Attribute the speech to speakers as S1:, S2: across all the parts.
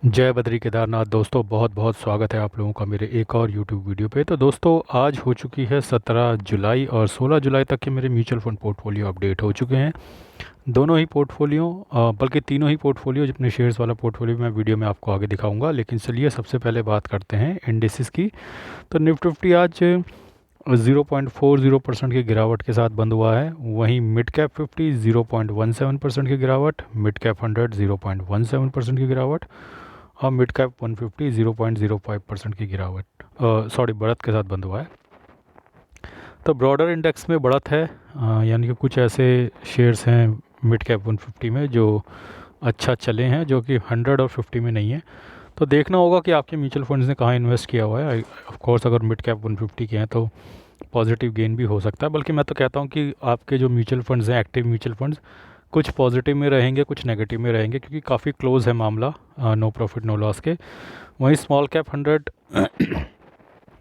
S1: जय बद्री केदारनाथ। दोस्तों बहुत बहुत स्वागत है आप लोगों का मेरे एक और यूट्यूब वीडियो पे। तो दोस्तों आज हो चुकी है 17 जुलाई और 16 जुलाई तक के मेरे म्यूचुअल फंड पोर्टफोलियो अपडेट हो चुके हैं। दोनों ही पोर्टफोलियो बल्कि तीनों ही पोर्टफोलियो जितने शेयर्स वाला पोर्टफोलियो मैं वीडियो में आपको आगे दिखाऊंगा। लेकिन चलिए सबसे पहले बात करते हैं इंडेक्सेस की। तो निफ्टी 50 आज 0.40% की गिरावट के साथ बंद हुआ है। वहीं मिड कैप 50 0.17% की गिरावट, मिड कैप 100 0.17% की गिरावट और मिड कैप 150 0.05% की गिरावट बढ़त के साथ बंद हुआ है। तो ब्रॉडर इंडेक्स में बढ़त है, यानी कि कुछ ऐसे शेयर्स हैं मिड कैप 150 में जो अच्छा चले हैं, जो कि 100 और 50 में नहीं है। तो देखना होगा कि आपके म्यूचुअल फंड्स ने कहाँ इन्वेस्ट किया हुआ है। ऑफ कोर्स अगर मिड कैप 150 के हैं तो पॉजिटिव गेन भी हो सकता है। बल्कि मैं तो कहता हूँ कि आपके जो म्यूचुअल फंड्स हैं, एक्टिव म्यूचुअल फंड्स, कुछ पॉजिटिव में रहेंगे कुछ नेगेटिव में रहेंगे, क्योंकि काफ़ी क्लोज है मामला नो प्रॉफिट नो लॉस के। वहीं स्मॉल कैप 100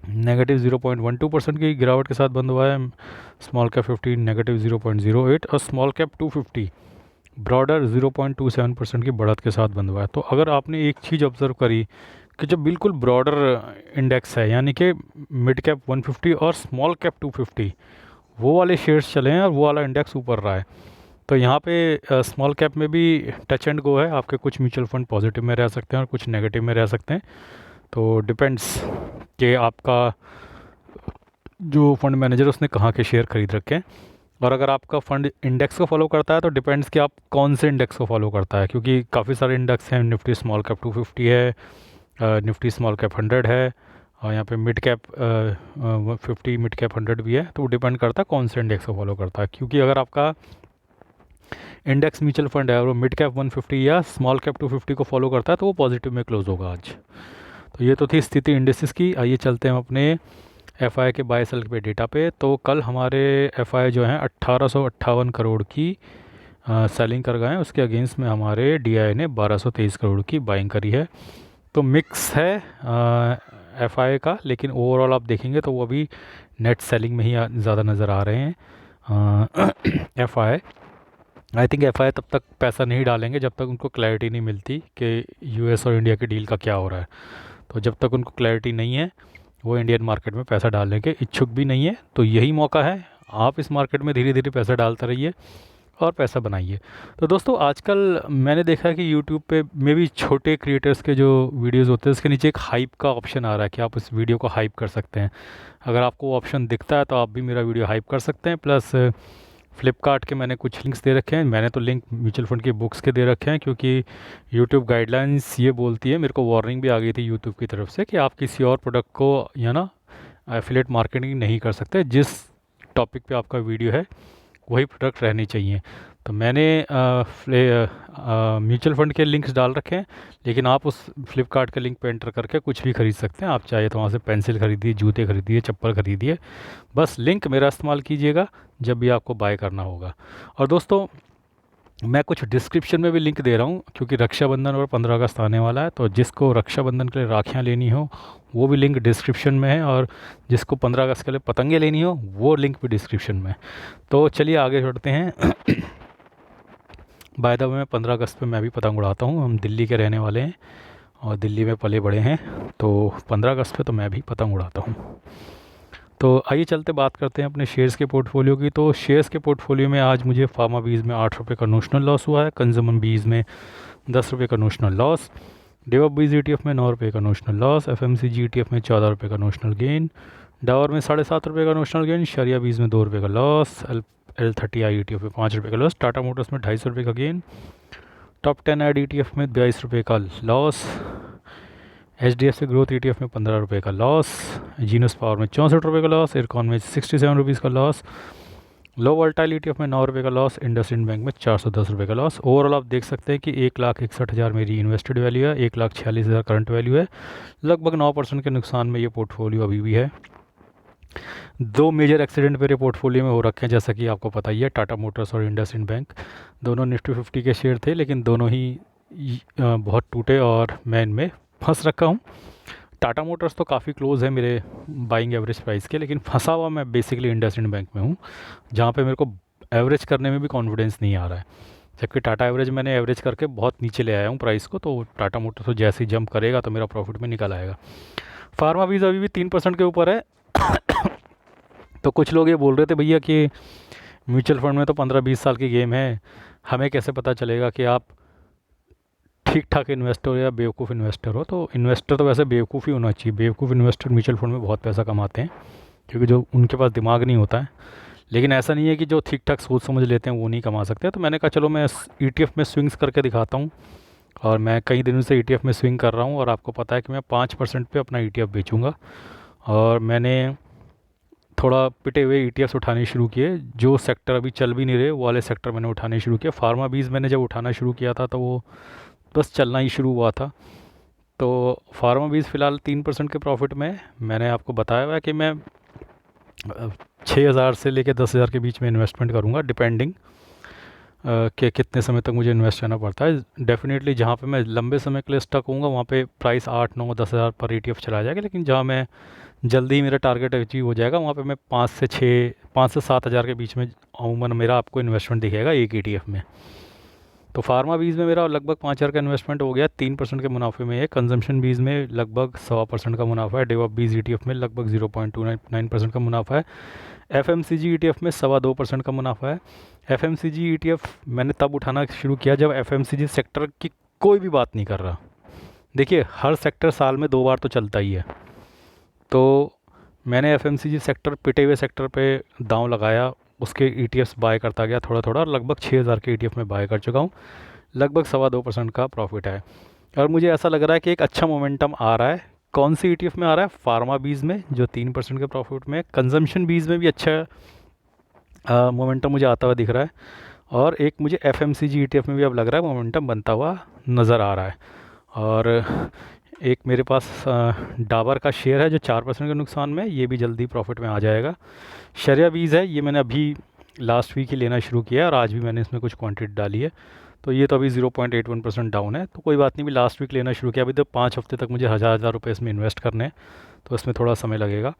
S1: नेगेटिव 0.12% की गिरावट के साथ बंद हुआ है। स्मॉल कैप 50 नेगेटिव 0.08 और स्मॉल कैप 250 ब्रॉडर 0.27% की बढ़त के साथ बंद हुआ है। तो अगर आपने एक चीज़ ऑब्जर्व करी कि जब बिल्कुल ब्रॉडर इंडेक्स है, यानी कि मिड कैप 150 और स्मॉल कैप 250, वो वाले शेयर्स चले हैं और वो वाला इंडेक्स ऊपर रहा है, तो यहाँ पे स्मॉल कैप में भी टच एंड गो है। आपके कुछ म्यूचुअल फंड पॉजिटिव में रह सकते हैं और कुछ नेगेटिव में रह सकते हैं। तो डिपेंड्स कि आपका जो फंड मैनेजर उसने कहाँ के शेयर खरीद रखे हैं। और अगर आपका फंड इंडेक्स को फॉलो करता है तो डिपेंड्स कि आप कौन से इंडेक्स को फॉलो करता है, क्योंकि काफ़ी सारे इंडेक्स हैं। निफ्टी स्मॉल कैप 250 है, निफ्टी स्मॉल कैप 100 है, और यहाँ पे मिड कैप 50 मिड कैप 100 भी है। तो वो डिपेंड करता है कौन से इंडेक्स को फॉलो करता है, क्योंकि अगर आपका इंडेक्स म्यूचुअल फंड है और वो मिड कैप 150 या स्मॉल कैप 250 को फॉलो करता है तो वो पॉजिटिव में क्लोज होगा आज। तो ये तो थी स्थिति इंडेक्सेस की। आइए चलते हैं अपने एफआई के बाय सेल पे डेटा पे। तो कल हमारे एफआई जो हैं 1858 करोड़ की सेलिंग कर गए हैं। उसके अगेंस्ट में हमारे डीआई ने 1223 करोड़ की बाइंग करी है। तो मिक्स है एफआई का, लेकिन ओवरऑल आप देखेंगे तो वो अभी नेट सेलिंग में ही ज़्यादा नज़र आ रहे हैं। आई थिंक एफआई तब तक पैसा नहीं डालेंगे जब तक उनको क्लैरिटी नहीं मिलती कि यूएस और इंडिया की डील का क्या हो रहा है। तो जब तक उनको क्लैरिटी नहीं है वो इंडियन मार्केट में पैसा डालने के इच्छुक भी नहीं है। तो यही मौका है, आप इस मार्केट में धीरे धीरे पैसा डालते रहिए और पैसा बनाइए। तो दोस्तों आजकल मैंने देखा है कि यूट्यूब पे में भी छोटे क्रिएटर्स के जो वीडियोस होते हैं उसके नीचे एक हाइप का ऑप्शन आ रहा है कि आप इस वीडियो को हाइप कर सकते हैं। अगर आपको वो ऑप्शन दिखता है तो आप भी मेरा वीडियो हाइप कर सकते हैं। प्लस फ्लिपकार्ट के मैंने कुछ लिंक्स दे रखे हैं। मैंने तो लिंक म्यूचुअल फंड की बुक्स के दे रखे हैं, क्योंकि यूट्यूब गाइडलाइंस ये बोलती है, मेरे को वार्निंग भी आ गई थी यूट्यूब की तरफ से, कि आप किसी और प्रोडक्ट को या ना एफिलेट मार्केटिंग नहीं कर सकते। जिस टॉपिक पे आपका वीडियो है वही प्रोडक्ट रहनी चाहिए। तो मैंने म्यूचुअल फंड के लिंक्स डाल रखे हैं, लेकिन आप उस फ्लिपकार्ट के लिंक पे एंटर करके कुछ भी खरीद सकते हैं। आप चाहे तो वहाँ से पेंसिल खरीदिए, जूते खरीदिए, चप्पल खरीदिए, बस लिंक मेरा इस्तेमाल कीजिएगा जब भी आपको बाय करना होगा। और दोस्तों मैं कुछ डिस्क्रिप्शन में भी लिंक दे रहा हूँ, क्योंकि रक्षाबंधन और 15 अगस्त आने वाला है। तो जिसको रक्षाबंधन के लिए राखियाँ लेनी हो वो भी लिंक डिस्क्रिप्शन में है, और जिसको 15 अगस्त के लिए पतंगे लेनी हो वो लिंक भी डिस्क्रिप्शन में। तो चलिए आगे बढ़ते हैं। बाय द वे मैं 15 अगस्त पे मैं भी पतंग उड़ाता हूँ। हम दिल्ली के रहने वाले हैं और दिल्ली में पले बड़े हैं, तो 15 अगस्त पे तो मैं भी पतंग उड़ाता हूँ। तो आइए चलते बात करते हैं अपने शेयर्स के पोर्टफोलियो की। तो शेयर्स के पोर्टफोलियो में आज मुझे फार्मा बीज में 8 रुपये का नोशनल लॉस हुआ है, कंज्यूमर बीज में 10 रुपये का नोशनल लॉस, डेवप बीज ETF में 9 रुपये का नोशनल लॉस, FMCG ETF में 14 रुपये का नोशनल गेन, डावर में 7.5 रुपये का नोशनल गेन, शरिया बीज में 2 रुपये का लॉस, L30I ETF में 5 रुपये का लॉस, टाटा मोटर्स में 250 रुपये का गेन, टॉप 10 ऐड ETF में 22 रुपये का लॉस, HDFC ग्रोथ ETF में 15 रुपये का लॉस, जीनस पावर में 64 रुपये का लॉस, इरकॉन में 67 रुपीज़ का लॉस, लो वोल्टाइल ETF में 9 रुपये का लॉस, इंडसइंड बैंक में 410 रुपये का लॉस। ओवरऑल आप देख सकते हैं कि 1,61,000 मेरी इन्वेस्टेड वैल्यू है, 1,46,000 करंट वैल्यू है। लगभग 9% के नुकसान में ये पोर्टफोलियो अभी भी है। 2 मेजर एक्सीडेंट मेरे पोर्टफोलियो में हो रखे हैं, जैसा कि आपको पता ही है, टाटा मोटर्स और इंडसइंड बैंक। दोनों निफ्टी 50 के शेयर थे, लेकिन दोनों ही बहुत टूटे और मैं इनमें फंस रखा हूँ। टाटा मोटर्स तो काफ़ी क्लोज है मेरे बाइंग एवरेज प्राइस के, लेकिन फंसा हुआ मैं बेसिकली इंडसइंड बैंक में हूँ, जहाँ पे मेरे को एवरेज करने में भी कॉन्फिडेंस नहीं आ रहा है। जबकि टाटा एवरेज मैंने एवरेज करके बहुत नीचे ले आया हूँ प्राइस को, तो टाटा मोटर्स तो जैसे ही जंप करेगा तो मेरा प्रॉफिट में निकल आएगा। फार्मा वीज अभी भी 3% के ऊपर है। तो कुछ लोग ये बोल रहे थे भैया कि म्यूचुअल फंड में तो 15-20 साल की गेम है, हमें कैसे पता चलेगा कि आप ठीक ठाक इन्वेस्टर हो या बेवकूफ़ इन्वेस्टर हो। तो इन्वेस्टर तो वैसे बेवकूफ़ ही होना चाहिए, बेवकूफ़ इन्वेस्टर म्यूचुअल फंड में बहुत पैसा कमाते हैं, क्योंकि जो उनके पास दिमाग नहीं होता है। लेकिन ऐसा नहीं है कि जो ठीक ठाक सोच समझ लेते हैं वो नहीं कमा सकते। तो मैंने कहा चलो मैं ETF में स्विंग्स करके दिखाता हूँ, और मैं कई दिनों से ETF में स्विंग कर रहा हूँ, और आपको पता है कि मैं 5% पे अपना ETF बेचूँगा। और मैंने थोड़ा पिटे हुए ETFs उठाने शुरू किए, जो सेक्टर अभी चल भी नहीं रहे वो वाले सेक्टर मैंने उठाने शुरू किए। फार्मा बीज मैंने जब उठाना शुरू किया था तो वो बस चलना ही शुरू हुआ था। तो फार्मा बीज फ़िलहाल 3% के प्रॉफिट में। मैंने आपको बताया हुआ है कि मैं 6,000 से लेकर 10,000 के बीच में इन्वेस्टमेंट करूँगा, डिपेंडिंग कि कितने समय तक मुझे इन्वेस्ट करना पड़ता है। डेफिनेटली जहाँ पे मैं लंबे समय के लिए स्टक होऊंगा वहाँ पे प्राइस 8-9-10,000 पर ETF चला जाएगा, लेकिन जहाँ मैं जल्दी ही मेरा टारगेट अचीव हो जाएगा वहाँ पे मैं 5 से 7 हज़ार के बीच में अमूमन मेरा आपको इन्वेस्टमेंट दिखेगा एक ETF में। तो फार्मा बीज में मेरा लगभग 5,000 का इन्वेस्टमेंट हो गया, 3% के मुनाफे में है। कंजम्पशन बीज में लगभग 1.25% का मुनाफा है। डेवॉप बीज ETF में लगभग 0.29% का मुनाफा है। FMCG ETF में 2.25% का मुनाफा है। FMCG ETF मैंने तब उठाना शुरू किया जब FMCG सेक्टर की कोई भी बात नहीं कर रहा। देखिए हर सेक्टर साल में 2 बार तो चलता ही है। तो मैंने FMCG सेक्टर, पिटे हुए सेक्टर पे दांव लगाया, उसके ETFs बाय करता गया थोड़ा थोड़ा, और लगभग 6,000 के ETF में बाय कर चुका हूँ। लगभग 2.25% का प्रॉफिट है, और मुझे ऐसा लग रहा है कि एक अच्छा मोमेंटम आ रहा है। कौन सी ETF में आ रहा है? फार्मा बीज में, जो 3% के प्रॉफिट में। कंजम्पशन बीज में भी अच्छा मोमेंटम मुझे आता हुआ दिख रहा है, और एक मुझे FMCG ETF में भी अब लग रहा है मोमेंटम बनता हुआ नज़र आ रहा है। और एक मेरे पास डाबर का शेयर है जो 4% के नुकसान में, ये भी जल्दी प्रॉफिट में आ जाएगा। शरिया बीज है, ये मैंने अभी लास्ट वीक ही लेना शुरू किया, और आज भी मैंने इसमें कुछ क्वांटिटी डाली है। तो ये तो अभी 0.81% डाउन है, तो कोई बात नहीं, भी लास्ट वीक लेना शुरू किया। अभी तो 5 हफ्ते तक मुझे हज़ार रुपये इसमें इन्वेस्ट करने हैं, तो इसमें थोड़ा समय लगेगा।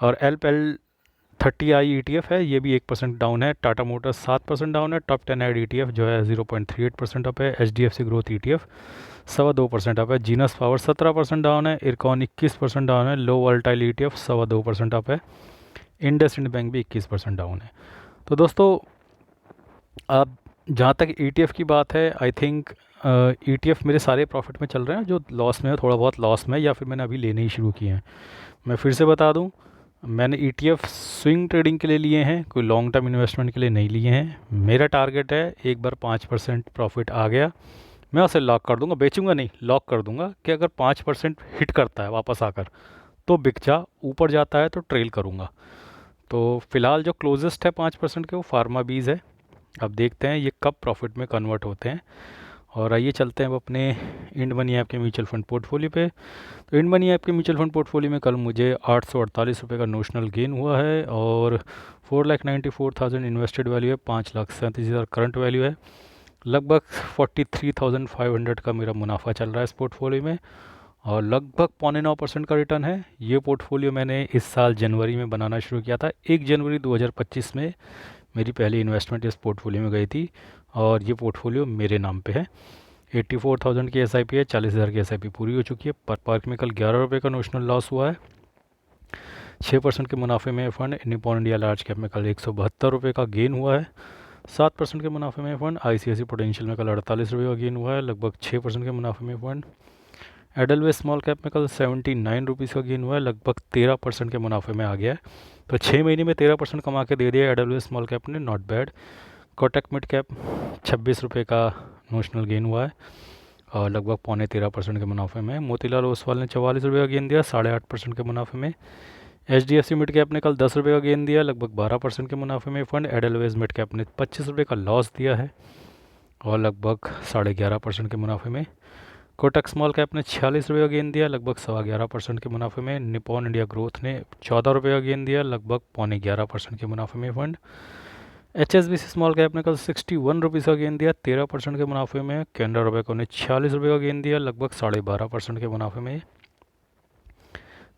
S1: और LPL30I ETF है, ये भी 1% डाउन है। टाटा मोटर्स 7% डाउन है। टॉप 10 एड ETF जो है 0.38% अप है। HDFC ग्रोथ ETF 2.25% अप है। जीनस पावर 17% डाउन है। इरकॉन 21% डाउन है। लो वोल्टाइल ETF 2.25% अप है। इंडसइंड बैंक भी 21% डाउन है। तो दोस्तों अब जहाँ तक ETF की बात है, आई थिंक ETF मेरे सारे प्रॉफिट में चल रहे हैं, जो लॉस में है थोड़ा बहुत लॉस में, या फिर मैंने अभी लेने ही शुरू किए हैं। मैं फिर से बता दूं, मैंने ETF स्विंग ट्रेडिंग के लिए लिए हैं, कोई लॉन्ग टर्म इन्वेस्टमेंट के लिए नहीं लिए हैं। मेरा टारगेट है एक बार 5% प्रॉफिट आ गया मैं उसे लॉक कर दूंगा, बेचूंगा नहीं, लॉक कर दूंगा कि अगर 5% हिट करता है वापस आकर तो बिक जा, ऊपर जाता है तो ट्रेल करूंगा। तो फ़िलहाल जो क्लोजेस्ट है 5% के वो फार्मा बीज है। अब देखते हैं ये कब प्रॉफिट में कन्वर्ट होते हैं। और आइए चलते हैं अब अपने इंड मनी ऐप के म्यूचुअल फंड पोर्टफोलियो पे। तो इंड मनी ऐप के म्यूचुअल फंड पोर्टफोलियो में कल मुझे 848 रुपये का नोशनल गेन हुआ है, और 4,94,000 इन्वेस्टेड वैल्यू है। 5,37,000 करंट वैल्यू है। लगभग 43,500 का मेरा मुनाफा चल रहा है इस पोर्टफोलियो में, और लगभग 0.9% का रिटर्न है। ये पोर्टफोलियो मैंने इस साल जनवरी में बनाना शुरू किया था। 1 जनवरी 2025 में मेरी पहली इन्वेस्टमेंट इस पोर्टफोलियो में गई थी, और ये पोर्टफोलियो मेरे नाम पे है। 84,000 की SIP है। 40,000 की SIP पूरी हो चुकी है। पर पार्क में कल 11 रुपये का नोशनल लॉस हुआ है। 6% के मुनाफे में fund Nippon India large cap में कल 172 रुपये का गेन हुआ है। 7% के मुनाफे में फंड ICICI पोटेंशियल में कल 48 रुपये का गेन हुआ है। लगभग 6% के मुनाफे में फंड एडलवेज स्मॉल कैप में कल 79 रुपीज़ का गेन हुआ है। लगभग 13% के मुनाफे में आ गया है। तो 6 महीने में 13% कमा के दे दिया एडलवेज स्मॉल कैप ने, not bad. Kotak mid cap 26 रुपये का नोशनल गेन हुआ है, और लगभग 13.25% के मुनाफे में। मोतीलाल ओसवाल ने 44 रुपये का गेन दिया, 8.5% के मुनाफे में। HDFC मिड कैप ने कल 10 रुपये का गेन दिया, लगभग 12% के मुनाफे में फंड। एडलवेज मिड कैप ने 25 रुपये का लॉस दिया है, और लगभग 11.5% के मुनाफे में। कोटक स्मॉल कैप ने 46 रुपये का गेन दिया, लगभग 11.25% के मुनाफे में। निपॉन इंडिया ग्रोथ ने 14 रुपये का गेन दिया, लगभग 11.25% के मुनाफे में फंड। HSBC स्मॉल कैप ने कल 61 रुपीज़ का गेन दिया, 13% के मुनाफे में। कैनरा रुपये को ने 46 रुपये का गेन दिया, लगभग 12.5% के मुनाफे में।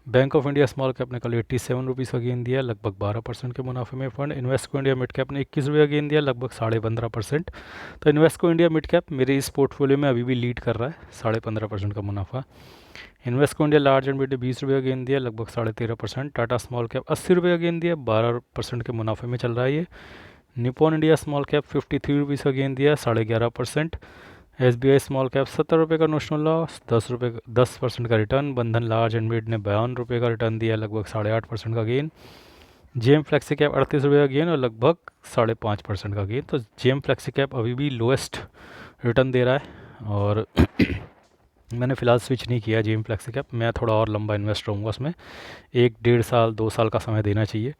S1: Bank of India small cap ने कल 87 रुपीज़ का गेन दिया, लगभग 12% के मुनाफे में fund. Invesco India mid cap ने 21 रुपये का गेन दिया, लगभग 15.5%। तो इन्वेस्को इंडिया मिड कैप मेरे इस पोर्टफोलियो में अभी भी लीड कर रहा है, 15.5% का मुनाफा। Invesco India large and mid ने 20 रुपये का गेन दिया, लगभग 13.5%। टाटा स्मॉल कैप 80 रुपये का गेन दिया, 12% के मुनाफे में चल रहा है ये। Nippon India small cap 53 rupees का गेन दिया, 11.5%। SBI स्मॉल कैप 70 रुपये का नोशनल लॉस, 10% का रिटर्न। बंधन लार्ज एंड मिड ने 52 रुपये का रिटर्न दिया, लगभग 8.5% का गेन। जेम फ्लेक्सी कैप 38 रुपये का गेन और लगभग 5.5% का गेन। तो जेम फ्लेक्सी कैप अभी भी लोएस्ट रिटर्न दे रहा है और मैंने फ़िलहाल स्विच नहीं किया जेम फ्लेक्सी कैप। मैं थोड़ा और लंबा इन्वेस्ट रहूँगा उसमें, 1-1.5 साल 2 साल का समय देना चाहिए।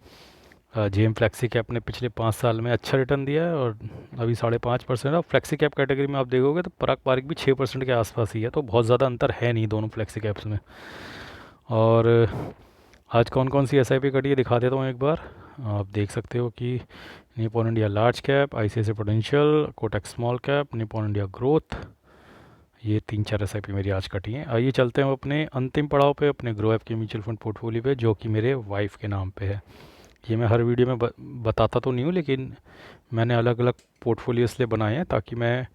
S1: जेम फ्लेक्सी कैप ने पिछले 5 साल में अच्छा रिटर्न दिया है और अभी 5.5%। और फ्लेक्सी कैप कैटेगरी में आप देखोगे तो पराग पारिक भी 6% के आसपास ही है, तो बहुत ज़्यादा अंतर है नहीं दोनों फ्लेक्सी कैप्स में। और आज कौन कौन सी SIP कटी है दिखा देता हूँ एक बार। आप देख सकते हो कि Nippon India large cap, ICICI prudential, Kotak small cap, Nippon India growth, ये 3-4 SIP मेरी आज कटी हैं। आइए चलते हैं अपने अंतिम पड़ाव पे, अपने ग्रो ऐप के म्यूचुअल फंड पोर्टफोलियो पे, जो कि मेरे वाइफ के नाम पे है। ये मैं हर वीडियो में बताता तो नहीं हूँ, लेकिन मैंने अलग अलग पोर्टफोलियो इसलिए बनाए हैं ताकि मैं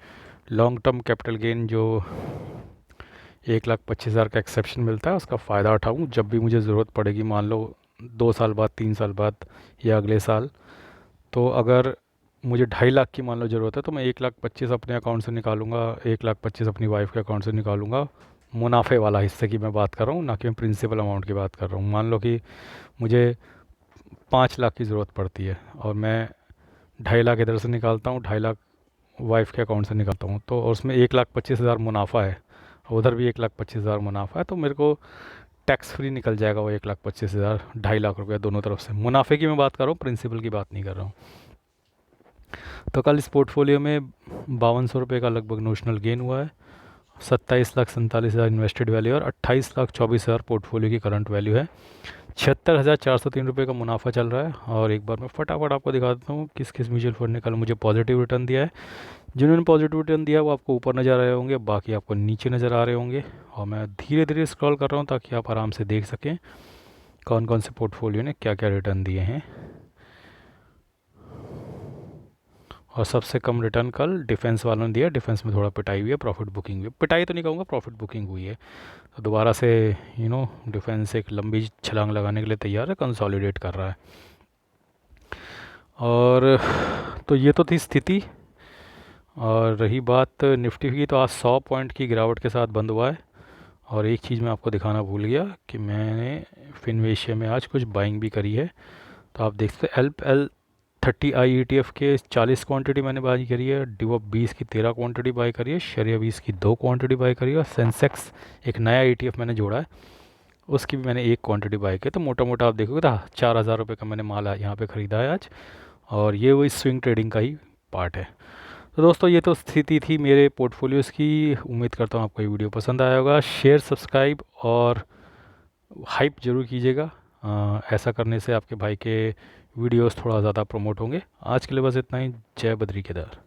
S1: लॉन्ग टर्म कैपिटल गेन जो 1,25,000 का एक्सेप्शन मिलता है उसका फ़ायदा उठाऊँ जब भी मुझे ज़रूरत पड़ेगी। मान लो 2 साल बाद, 3 साल बाद या अगले साल, तो अगर मुझे 2.5 लाख की मान लो ज़रूरत है तो मैं 1,25,000 अपने अकाउंट से निकालूंगा, 1,25,000 अपनी वाइफ के अकाउंट से निकालूंगा। मुनाफे वाला हिस्से की मैं बात कर रहा हूँ, ना कि मैं प्रिंसिपल अमाउंट की बात कर रहा हूँ। मान लो कि मुझे 5 लाख की ज़रूरत पड़ती है और मैं 2.5 लाख इधर से निकालता हूँ, 2.5 लाख वाइफ के अकाउंट से निकालता हूँ, तो और उसमें 1,25,000 मुनाफा है, उधर भी 1,25,000 मुनाफा है, तो मेरे को टैक्स फ्री निकल जाएगा वो 1,25,000, 2.5 लाख रुपया दोनों तरफ से। मुनाफे की मैं बात कर रहा हूँ, प्रिंसिपल की बात नहीं कर रहा हूँ। तो कल इस पोर्टफोलियो में 5200 रुपये का लगभग नोशनल गेन हुआ है। 27,47,000 इन्वेस्टेड वैल्यू और 28,24,000 पोर्टफोलियो की करंट वैल्यू है। 76,403 रुपये का मुनाफा चल रहा है। और एक बार मैं फटाफट आपको दिखा देता हूँ किस किस म्यूचुअल फंड ने कल मुझे पॉजिटिव रिटर्न दिया है। जिन्होंने पॉजिटिव रिटर्न दिया वो आपको ऊपर नज़र आ रहे होंगे, बाकी आपको नीचे नज़र आ रहे होंगे। और मैं धीरे धीरे स्क्रॉल कर रहा हूँ ताकि आप आराम से देख सकें कौन कौन से पोर्टफोलियो ने क्या क्या रिटर्न दिए हैं। और सबसे कम रिटर्न कल डिफेंस वालों ने दिया। डिफेंस में थोड़ा पिटाई हुई है, प्रॉफिट बुकिंग हुई, पिटाई तो नहीं कहूँगा, प्रॉफिट बुकिंग हुई है। तो दोबारा से डिफेंस एक लंबी छलांग लगाने के लिए तैयार है, कंसोलिडेट कर रहा है। और तो ये तो थी स्थिति। और रही बात निफ्टी की, तो आज 100 पॉइंट की गिरावट के साथ बंद हुआ है। और एक चीज़ मैं आपको दिखाना भूल गया कि मैंने फिनवेशिया में आज कुछ बाइंग भी करी है। तो आप देख सकते LL30I ETF के 40 क्वांटिटी मैंने बाई करी है, डिवॉप 20 की 13 क्वांटिटी बाई करी है, शरिया 20 की 2 क्वांटिटी बाई करी है, और सेंसेक्स एक नया ETF मैंने जोड़ा है उसकी भी मैंने 1 क्वांटिटी बाई की। तो मोटा मोटा आप देखोगे तो 4,000 रुपये का मैंने माल यहाँ पे ख़रीदा है आज। और ये वही स्विंग ट्रेडिंग का ही पार्ट है। तो दोस्तों ये तो स्थिति थी मेरे पोर्टफोलियोज़ की। उम्मीद करता हूँ आपको ये वीडियो पसंद आया होगा। शेयर, सब्सक्राइब और हाइप ज़रूर कीजिएगा। ऐसा करने से आपके भाई के वीडियोस थोड़ा ज़्यादा प्रमोट होंगे। आज के लिए बस इतना ही। जय बद्री केदार।